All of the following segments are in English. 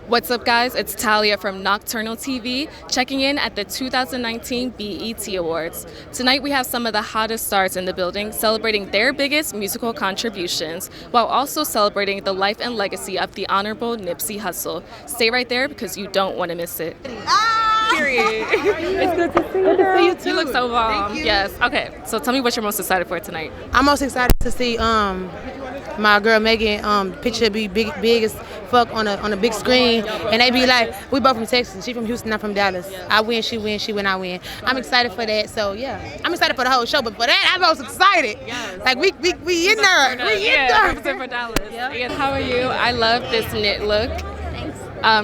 What's up, guys? It's Talia from Nocturnal TV, checking in at the 2019 BET Awards. Tonight we have some of the hottest stars in the building celebrating their biggest musical contributions, while also celebrating the life and legacy of the Honorable Nipsey Hussle. Stay right there because you don't want to miss it. Period. It's good to see you. Good to see you too. You look so bomb. Yes. Okay. So tell me what you're most excited for tonight. I'm most excited to see my girl Megan picture be big as fuck on a big screen, and they be like, we both from Texas. She from Houston, I'm from Dallas. I win, she win, she win, I win. I'm excited for that. So yeah, I'm excited for the whole show, but for that I'm most excited. Yes. Like we in there. We in there. For Dallas. Yep. How are you? I love this knit look.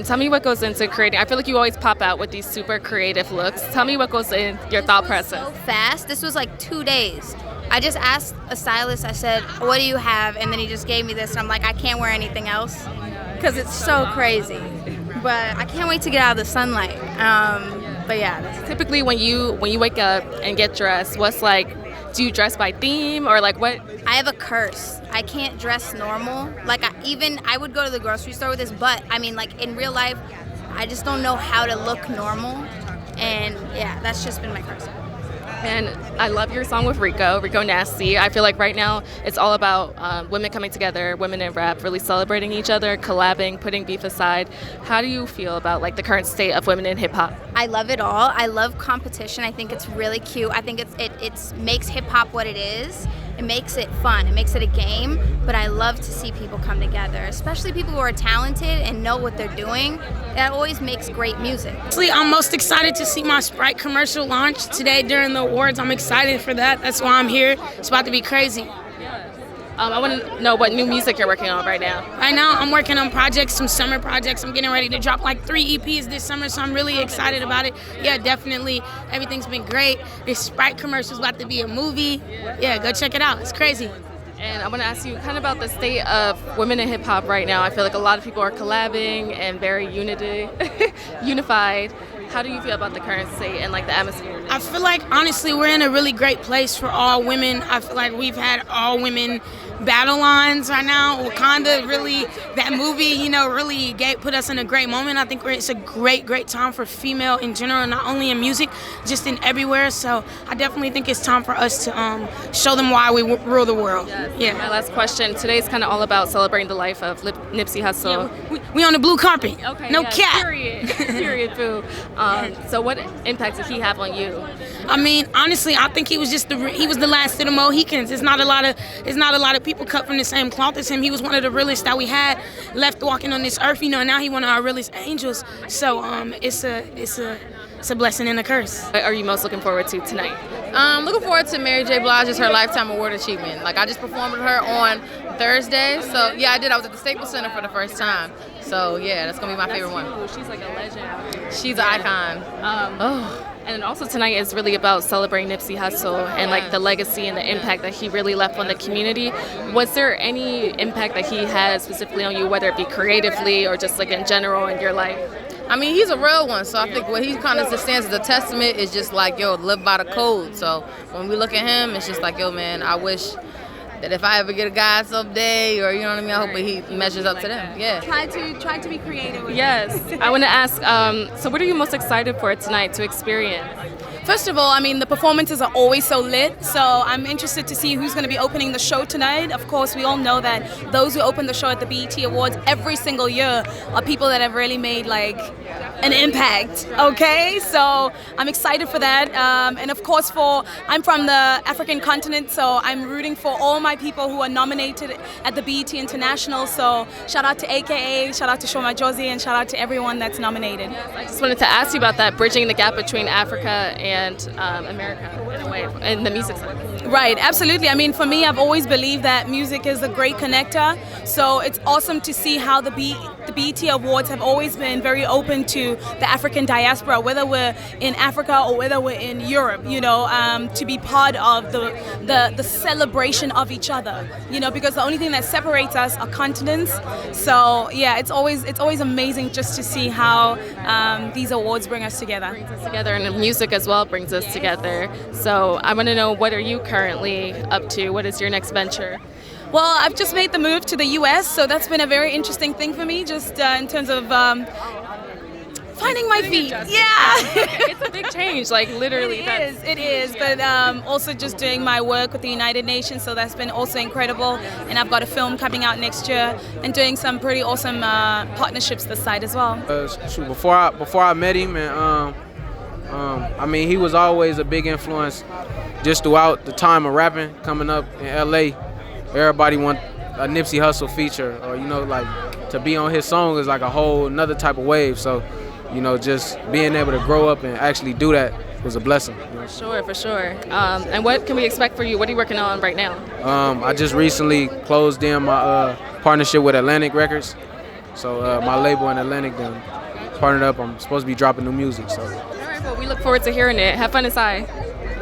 Tell me what goes into creating. I feel like you always pop out with these super creative looks. Tell me what goes in your thought process. So fast. This was like 2 days. I just asked a stylist, I said, what do you have? And then he just gave me this, and I'm like, I can't wear anything else because it's so crazy. But I can't wait to get out of the sunlight. But yeah. Typically when you wake up and get dressed, what's like, do you dress by theme or like what? I have a curse. I can't dress normal. Like I would go to the grocery store with this, but I mean like in real life, I just don't know how to look normal. And yeah, that's just been my curse. And I love your song with Rico Nasty. I feel like right now it's all about women coming together, women in rap, really celebrating each other, collabing, putting beef aside. How do you feel about like the current state of women in hip hop? I love it all. I love competition. I think it's really cute. I think it makes hip hop what it is. It makes it fun. It makes it a game. But I love to see people come together, especially people who are talented and know what they're doing. That always makes great music. Actually, I'm most excited to see my Sprite commercial launch today during the awards. I'm excited for that. That's why I'm here. It's about to be crazy. I want to know what new music you're working on right now. Right now, I'm working on projects, some summer projects. I'm getting ready to drop like 3 EPs this summer, so I'm really excited about it. Yeah, definitely. Everything's been great. This Sprite commercial is about to be a movie. Yeah, go check it out. It's crazy. And I want to ask you kind of about the state of women in hip-hop right now. I feel like a lot of people are collabing and very unified. How do you feel about the current state and like the atmosphere? I feel like honestly we're in a really great place for all women. I feel like we've had all women battle lines right now. Wakanda really, that movie, really put us in a great moment. I think it's a great time for female in general, not only in music, just in everywhere. So I definitely think it's time for us to show them why we rule the world. Yes. Yeah. My last question. Today's kind of all about celebrating the life of Nipsey Hussle. Yeah, we on the blue carpet. Okay. No cap. Period. Boo. So what impact did he have on you? I mean, honestly, I think he was the last of the Mohicans. It's not a lot of people cut from the same cloth as him. He was one of the realest that we had left walking on this earth, and now he one of our realest angels. So it's a blessing and a curse. What are you most looking forward to tonight? Looking forward to Mary J. Blige's her Lifetime Award achievement. Like I just performed with her on Thursday, so yeah, I did. I was at the Staples Center for the first time. So yeah, that's gonna be my favorite one. She's like a legend. She's an icon. And also tonight is really about celebrating Nipsey Hussle and like the legacy and the impact that he really left on the community. Was there any impact that he had specifically on you, whether it be creatively or just like in general in your life? I mean, he's a real one, so I think what he kind of just stands as a testament is just like, yo, live by the code. So when we look at him, it's just like, yo, man, I wish that if I ever get a guy someday, or you know what I mean, I hope he measures up to them. Yeah. Try to be creative with Yes. I want to ask, so what are you most excited for tonight to experience? First of all, I mean, the performances are always so lit, so I'm interested to see who's going to be opening the show tonight. Of course, we all know that those who open the show at the BET Awards every single year are people that have really made, like, an impact, okay? So I'm excited for that. And of course, I'm from the African continent, so I'm rooting for all my people who are nominated at the BET International. So shout out to AKA, shout out to Shoma Josie, and shout out to everyone that's nominated. I just wanted to ask you about that, bridging the gap between Africa and America in a way, in the music side. Right, absolutely. I mean, for me, I've always believed that music is a great connector. So it's awesome to see how the BET Awards have always been very open to the African diaspora, whether we're in Africa or whether we're in Europe, to be part of the celebration of each other, because the only thing that separates us are continents. So yeah, it's always amazing just to see how these awards bring us together. And the music as well brings us together. So I want to know, what are you currently up to? What is your next venture? Well, I've just made the move to the US, so that's been a very interesting thing for me, just in terms of finding my feet. Yeah. It's a big change, like literally. It is. But also just doing my work with the United Nations, so that's been also incredible. And I've got a film coming out next year, and doing some pretty awesome partnerships this side as well. Shoot, before I met him, and I mean, he was always a big influence. Just throughout the time of rapping, coming up in LA, everybody want a Nipsey Hussle feature, or like to be on his song is like a whole another type of wave. So, just being able to grow up and actually do that was a blessing. For sure. And what can we expect for you? What are you working on right now? I just recently closed in my partnership with Atlantic Records. So my label in Atlantic then partnered up. I'm supposed to be dropping new music. So. All right, well, we look forward to hearing it. Have fun inside.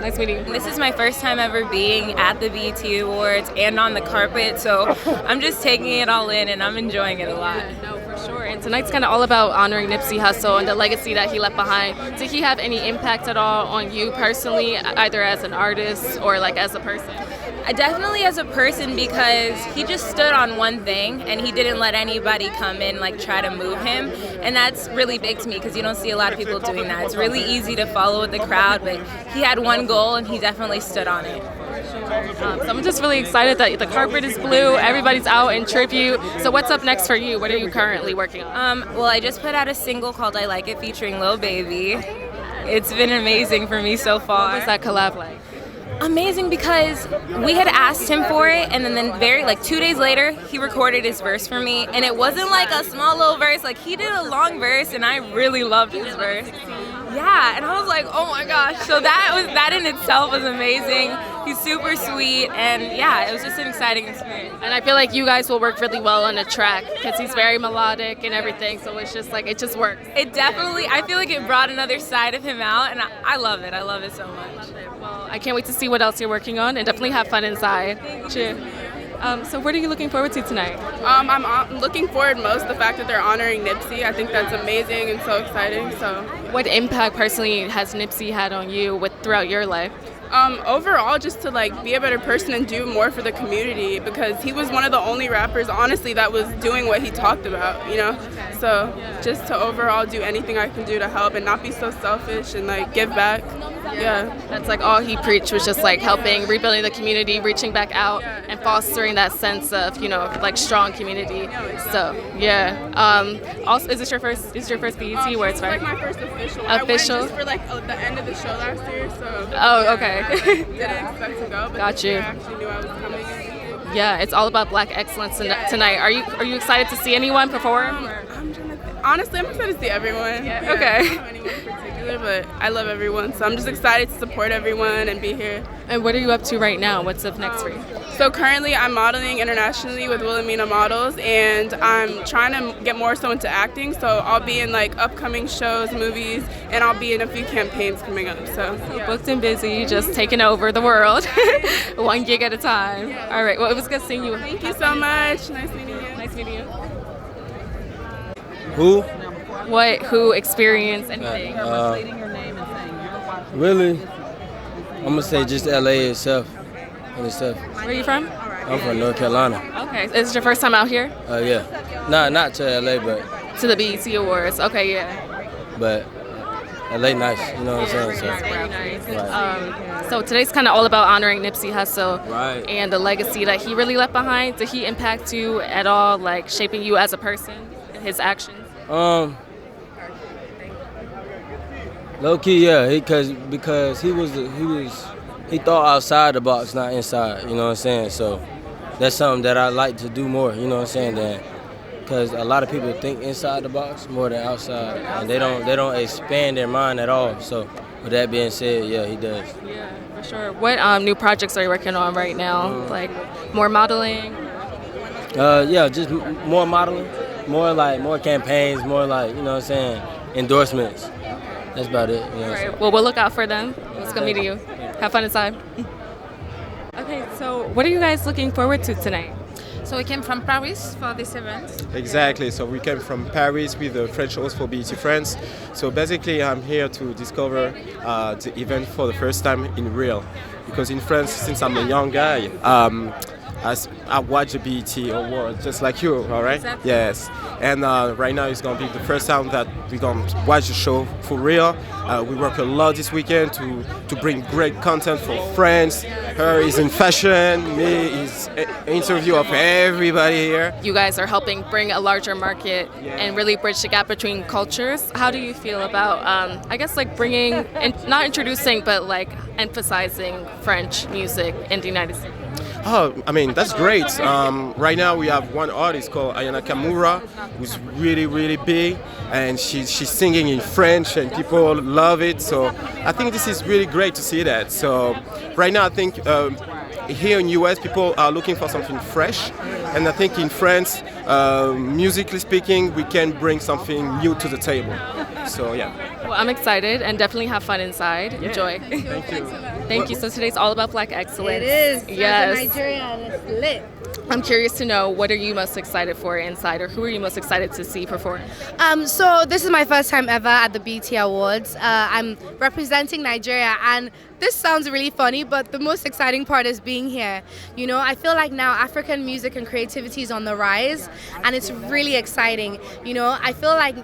Nice meeting you. This is my first time ever being at the BET Awards and on the carpet, so I'm just taking it all in and I'm enjoying it a lot. No, for sure. And tonight's kind of all about honoring Nipsey Hussle and the legacy that he left behind. Did he have any impact at all on you personally, either as an artist or like as a person? Definitely as a person, because he just stood on one thing and he didn't let anybody come in like try to move him, and that's really big to me because you don't see a lot of people doing that. It's really easy to follow the crowd, but he had one goal and he definitely stood on it. So I'm just really excited that the carpet is blue, everybody's out in tribute. So what's up next for you? What are you currently working on? Well, I just put out a single called I Like It featuring Lil Baby. It's been amazing for me so far. What was that collab like? Amazing, because we had asked him for it, and then very 2 days later he recorded his verse for me, and it wasn't like a small little verse, like he did a long verse, and I really loved his verse. Yeah, and I was like, oh my gosh. So that in itself was amazing. He's super sweet, and yeah, it was just an exciting experience. And I feel like you guys will work really well on the track because he's very melodic and everything, so it's just like, it just works. It definitely, I feel like it brought another side of him out, and I love it. I love it so much. Well, I can't wait to see what else you're working on, and definitely have fun inside. Cheers. So what are you looking forward to tonight? I'm looking forward most the fact that they're honoring Nipsey. I think that's amazing and so exciting. So, what impact personally has Nipsey had on you throughout your life? Overall, just to be a better person and do more for the community, because he was one of the only rappers, honestly, that was doing what he talked about, So just to overall do anything I can do to help and not be so selfish and give back. Yeah. That's all he preached, was just helping, rebuilding the community, reaching back out, and fostering that sense of, strong community. So, yeah. Also, is this your first BET Awards, right? It's my first official. I went just for the end of the show last year, so. Oh, okay. I didn't expect to go, but Got you. I actually knew I was coming. Yeah, it's all about Black excellence tonight. Are you excited to see anyone perform? Honestly, I'm excited to see everyone. Yeah. Yeah, Okay. I don't have anyone in particular, but I love everyone, so I'm just excited to support everyone and be here. And what are you up to right now? What's up next for you? So currently I'm modeling internationally with Wilhelmina Models, and I'm trying to get more so into acting, so I'll be in upcoming shows, movies, and I'll be in a few campaigns coming up. So yeah. Booked and busy, just taking over the world, one gig at a time. Yeah. All right, well, it was good seeing you. Thank you so much. Nice meeting you. Nice meeting you. Who? Who experienced anything? Really? I'm gonna say just LA itself. Where are you from? I'm from North Carolina. Okay, is this your first time out here? Yeah. Not to LA, but To the BET Awards. Okay, yeah. but LA nice. You know what I'm saying? So, Very nice. Right. So today's kind of all about honoring Nipsey Hussle Right. and the legacy that he really left behind. Did he impact you at all, shaping you as a person, his actions? Low key, yeah. Because he thought outside the box, not inside. You know what I'm saying? So that's something that I like to do more. You know what I'm saying? Because a lot of people think inside the box more than outside, and they don't expand their mind at all. So with that being said, yeah, he does. Yeah, for sure. What new projects are you working on right now? More modeling? Yeah, just more modeling, more campaigns, more you know what I'm saying, endorsements. That's about it. You know All right. Well, we'll look out for them. It's good meeting you. Have fun inside. Okay, so what are you guys looking forward to tonight? So we came from Paris for this event. Exactly. So we came from Paris with the French host for BET France. So basically, I'm here to discover the event for the first time in real. Because in France, since I'm a young guy, I watch the BET Awards just like you, all right? Exactly. Yes. And right now it's going to be the first time that we're going to watch the show for real. We work a lot this weekend to bring great content for friends. Her is in fashion, me is interview of everybody here. You guys are helping bring a larger market and really bridge the gap between cultures. How do you feel about, I guess, like bringing, and not introducing, but like emphasizing French music in the United States? Oh, I mean, that's great. Right now we have one artist called Ayana Kamura, who's really, really big, and she's singing in French, and people love it. So I think this is really great to see that. So right now I think here in US people are looking for something fresh, and I think in France, musically speaking, we can bring something new to the table. So yeah. Well, I'm excited and definitely have fun inside. Yeah. Enjoy. Thank you. Thank you. So today's all about Black excellence. It is. Yes. Nigeria, and it's lit. I'm curious to know, what are you most excited for inside, or who are you most excited to see perform? So this is my first time ever at the BET Awards. I'm representing Nigeria, and this sounds really funny, but the most exciting part is being here. You know, I feel like now African music and creativity is on the rise, and it's really exciting. You know, I feel like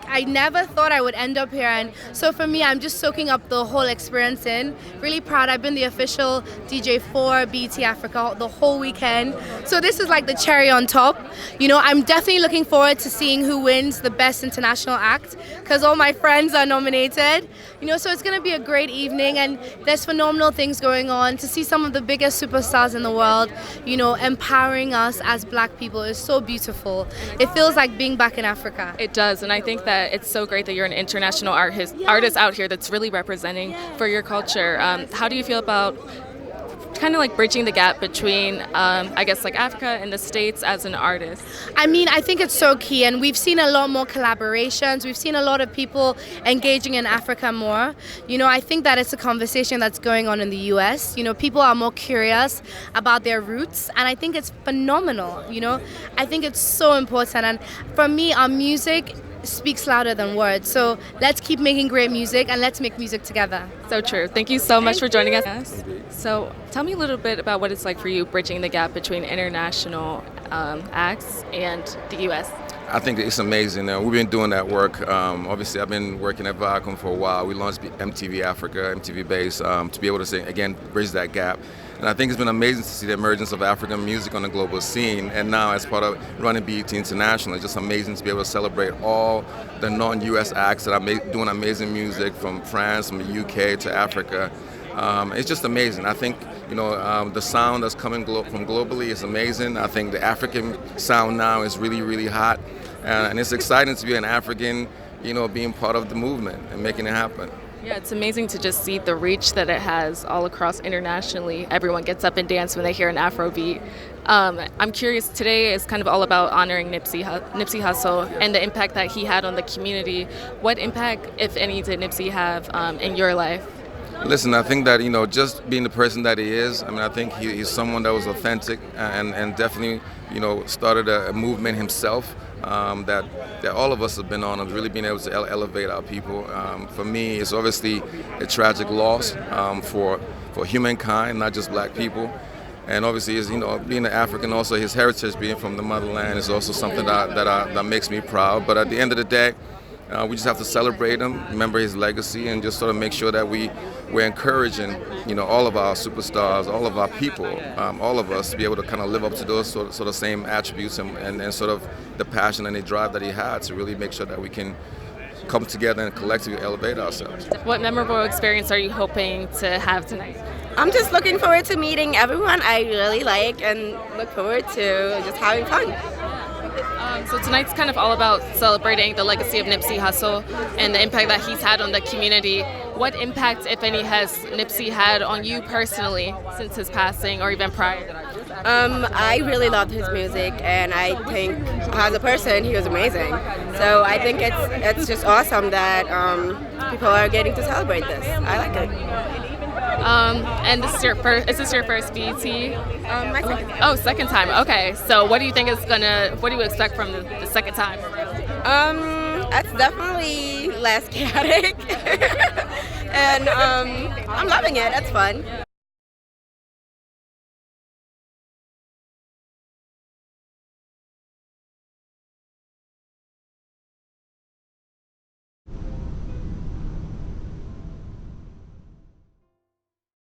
I never thought I would end up here, and so for me, I'm just soaking up the whole experience in. Really proud. I've been the official DJ for BET Africa the whole weekend, so this is like the cherry on top. You know, I'm definitely looking forward to seeing who wins the best international act, because all my friends are nominated. You know, so it's going to be a great evening, and there's phenomenal things going on. To see some of the biggest superstars in the world, you know, empowering us as Black people is so beautiful. It feels like being back in Africa. It does, and I think that it's so great that you're an international artist out here that's really representing for your culture. How do you feel about kind of like bridging the gap between, I guess, like Africa and the States as an artist? I mean, I think it's so key, and we've seen a lot more collaborations. We've seen a lot of people engaging in Africa more. You know, I think that it's a conversation that's going on in the US. You know, people are more curious about their roots, and I think it's phenomenal. You know, I think it's so important, and for me, our music speaks louder than words. So let's keep making great music, and let's make music together. So true. Thank you so much for joining us. So tell me a little bit about what it's like for you bridging the gap between international acts and the U.S. I think it's amazing. We've been doing that work. Obviously, I've been working at Viacom for a while. We launched MTV Africa, MTV Base, to be able to say, again, bridge that gap. And I think it's been amazing to see the emergence of African music on the global scene. And now, as part of running BET International, it's just amazing to be able to celebrate all the non-US acts that are doing amazing music from France, from the UK to Africa. It's just amazing. I think, you know, the sound that's coming from globally is amazing. I think the African sound now is really, really hot. And it's exciting to be an African, you know, being part of the movement and making it happen. Yeah, it's amazing to just see the reach that it has all across internationally. Everyone gets up and dance when they hear an Afrobeat. I'm curious, today is kind of all about honoring Nipsey Hussle and the impact that he had on the community. What impact, if any, did Nipsey have in your life? Listen, I think that, you know, just being the person that he is, I mean, I think he's someone that was authentic and definitely, you know, started a movement himself that all of us have been on, of really being able to elevate our people. For me, it's obviously a tragic loss for humankind, not just Black people. And obviously, you know, being an African, also his heritage, being from the motherland, is also something that makes me proud. But at the end of the day, we just have to celebrate him, remember his legacy, and just sort of make sure that we're encouraging, you know, all of our superstars, all of our people, all of us to be able to kind of live up to those sort of same attributes and sort of the passion and the drive that he had to really make sure that we can come together and collectively elevate ourselves. What memorable experience are you hoping to have tonight? I'm just looking forward to meeting everyone I really like and look forward to just having fun. So tonight's kind of all about celebrating the legacy of Nipsey Hussle and the impact that he's had on the community. What impact, if any, has Nipsey had on you personally since his passing or even prior? I really loved his music, and I think as a person he was amazing. So I think it's just awesome that people are getting to celebrate this. I like it. And this is your first BET? My second time. Oh, second time. Okay. So what do you think what do you expect from the second time? That's definitely less chaotic. And I'm loving it. It's fun.